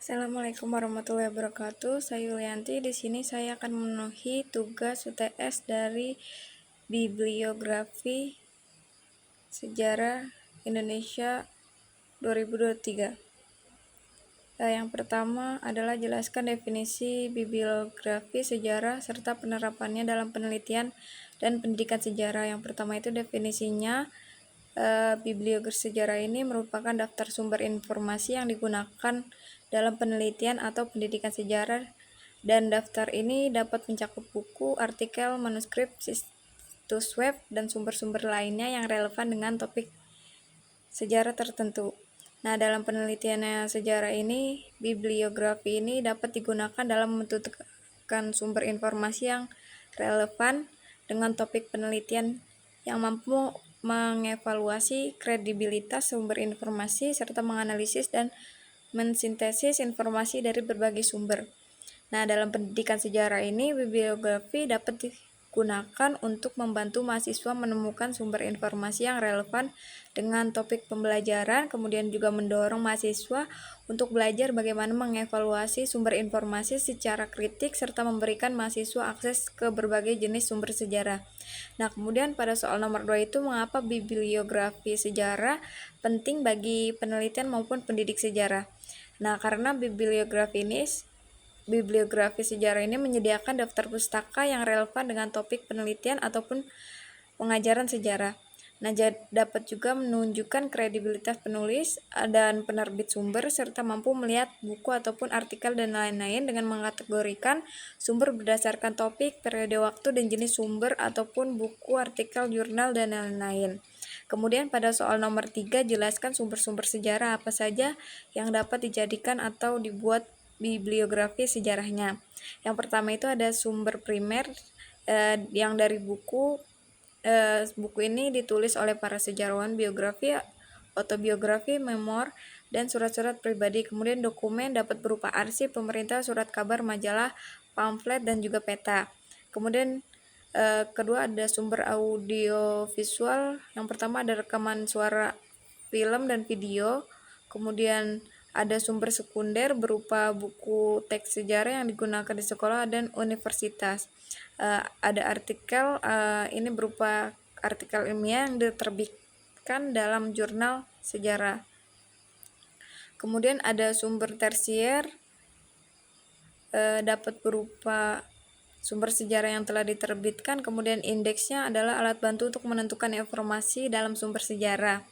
Assalamualaikum warahmatullahi wabarakatuh. Saya Yulianti. Di sini saya akan memenuhi tugas UTS dari Bibliografi Sejarah Indonesia 2023. Yang pertama adalah jelaskan definisi bibliografi sejarah serta penerapannya dalam penelitian dan pendidikan sejarah. Yang pertama itu definisinya, bibliografi sejarah ini merupakan daftar sumber informasi yang digunakan dalam penelitian atau pendidikan sejarah, dan daftar ini dapat mencakup buku, artikel, manuskrip, situs web, dan sumber-sumber lainnya yang relevan dengan topik sejarah tertentu. Nah, dalam penelitiannya sejarah ini, bibliografi ini dapat digunakan dalam menentukan sumber informasi yang relevan dengan topik penelitian yang mampu mengevaluasi kredibilitas sumber informasi serta menganalisis dan mensintesis informasi dari berbagai sumber. Nah, dalam pendidikan sejarah ini, bibliografi dapat digunakan untuk membantu mahasiswa menemukan sumber informasi yang relevan dengan topik pembelajaran, kemudian juga mendorong mahasiswa untuk belajar bagaimana mengevaluasi sumber informasi secara kritik, serta memberikan mahasiswa akses ke berbagai jenis sumber sejarah. Nah, kemudian pada soal nomor 2 itu, mengapa bibliografi sejarah penting bagi penelitian maupun pendidik sejarah? Nah, karena bibliografi sejarah ini menyediakan daftar pustaka yang relevan dengan topik penelitian ataupun pengajaran sejarah. Nah, dapat juga menunjukkan kredibilitas penulis dan penerbit sumber, serta mampu melihat buku ataupun artikel dan lain-lain dengan mengkategorikan sumber berdasarkan topik, periode waktu, dan jenis sumber ataupun buku, artikel, jurnal, dan lain-lain. Kemudian pada soal nomor 3, jelaskan sumber-sumber sejarah apa saja yang dapat dijadikan atau dibuat bibliografi sejarahnya. Yang pertama itu ada sumber primer, yang dari buku. Buku ini ditulis oleh para sejarawan, biografi, autobiografi, memor, dan surat-surat pribadi. Kemudian dokumen dapat berupa arsip pemerintah, surat kabar, majalah, pamflet, dan juga peta. Kemudian kedua ada sumber audio visual. Yang pertama ada rekaman suara, film, dan video. Kemudian ada sumber sekunder berupa buku teks sejarah yang digunakan di sekolah dan universitas. Ada artikel, ini berupa artikel ilmiah yang diterbitkan dalam jurnal sejarah. Kemudian ada sumber tersier, dapat berupa sumber sejarah yang telah diterbitkan. Kemudian indeksnya adalah alat bantu untuk menentukan informasi dalam sumber sejarah.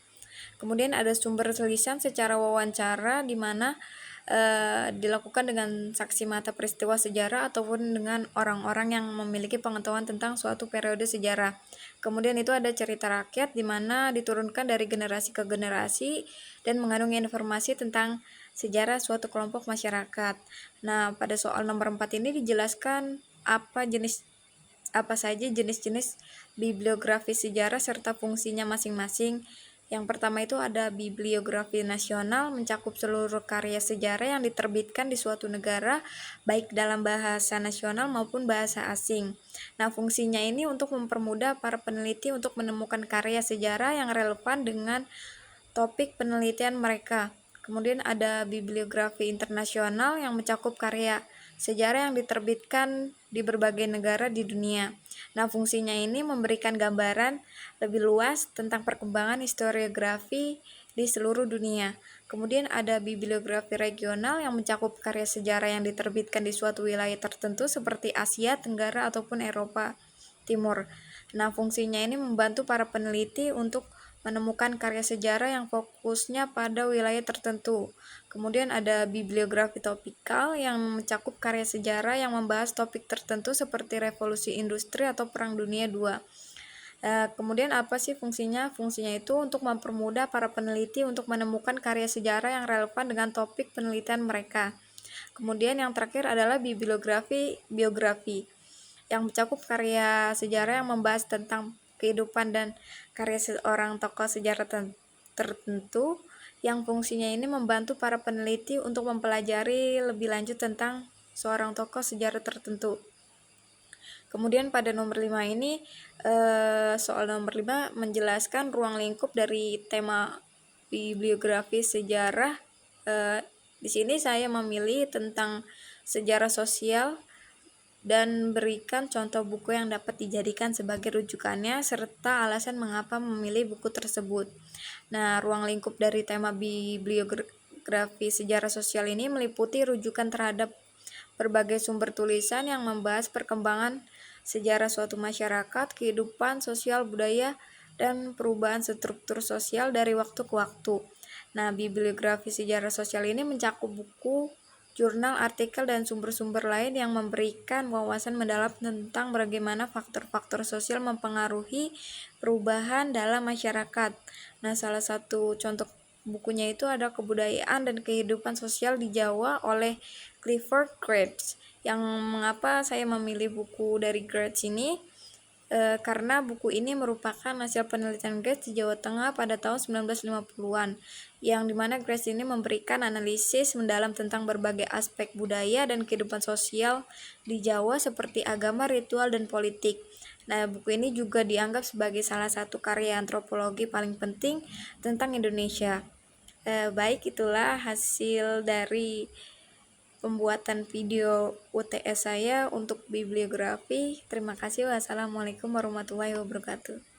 Kemudian ada sumber tulisan secara wawancara, di mana dilakukan dengan saksi mata peristiwa sejarah ataupun dengan orang-orang yang memiliki pengetahuan tentang suatu periode sejarah. Kemudian itu ada cerita rakyat, di mana diturunkan dari generasi ke generasi dan mengandung informasi tentang sejarah suatu kelompok masyarakat. Nah, pada soal nomor 4 ini dijelaskan apa saja jenis-jenis bibliografi sejarah serta fungsinya masing-masing. Yang pertama itu ada bibliografi nasional, mencakup seluruh karya sejarah yang diterbitkan di suatu negara, baik dalam bahasa nasional maupun bahasa asing. Nah, fungsinya ini untuk mempermudah para peneliti untuk menemukan karya sejarah yang relevan dengan topik penelitian mereka. Kemudian ada bibliografi internasional yang mencakup karya sejarah yang diterbitkan di berbagai negara di dunia. Nah, fungsinya ini memberikan gambaran lebih luas tentang perkembangan historiografi di seluruh dunia. Kemudian ada bibliografi regional yang mencakup karya sejarah yang diterbitkan di suatu wilayah tertentu seperti Asia Tenggara ataupun Eropa Timur. Nah, fungsinya ini membantu para peneliti untuk menemukan karya sejarah yang fokusnya pada wilayah tertentu. Kemudian ada bibliografi topikal yang mencakup karya sejarah yang membahas topik tertentu seperti revolusi industri atau Perang Dunia II. Kemudian apa sih fungsinya? Fungsinya itu untuk mempermudah para peneliti untuk menemukan karya sejarah yang relevan dengan topik penelitian mereka. Kemudian yang terakhir adalah biografi yang mencakup karya sejarah yang membahas tentang kehidupan dan karya seorang tokoh sejarah tertentu, yang fungsinya ini membantu para peneliti untuk mempelajari lebih lanjut tentang seorang tokoh sejarah tertentu. Kemudian pada nomor 5 ini, soal nomor 5 menjelaskan ruang lingkup dari tema bibliografi sejarah Di sini saya memilih tentang sejarah sosial dan berikan contoh buku yang dapat dijadikan sebagai rujukannya serta alasan mengapa memilih buku tersebut. Nah, ruang lingkup dari tema bibliografi sejarah sosial ini meliputi rujukan terhadap berbagai sumber tulisan yang membahas perkembangan sejarah suatu masyarakat, kehidupan sosial budaya, dan perubahan struktur sosial dari waktu ke waktu. Nah, bibliografi sejarah sosial ini mencakup buku, jurnal, artikel, dan sumber-sumber lain yang memberikan wawasan mendalam tentang bagaimana faktor-faktor sosial mempengaruhi perubahan dalam masyarakat. Nah, salah satu contoh bukunya itu ada Kebudayaan dan Kehidupan Sosial di Jawa oleh Clifford Geertz. Yang mengapa saya memilih buku dari Geertz ini? Karena buku ini merupakan hasil penelitian Geertz di Jawa Tengah pada tahun 1950-an, yang dimana Geertz ini memberikan analisis mendalam tentang berbagai aspek budaya dan kehidupan sosial di Jawa seperti agama, ritual, dan politik. Nah, buku ini juga dianggap sebagai salah satu karya antropologi paling penting tentang Indonesia. Baik, itulah hasil dari pembuatan video UTS saya untuk bibliografi. Terima kasih. Wassalamualaikum warahmatullahi wabarakatuh.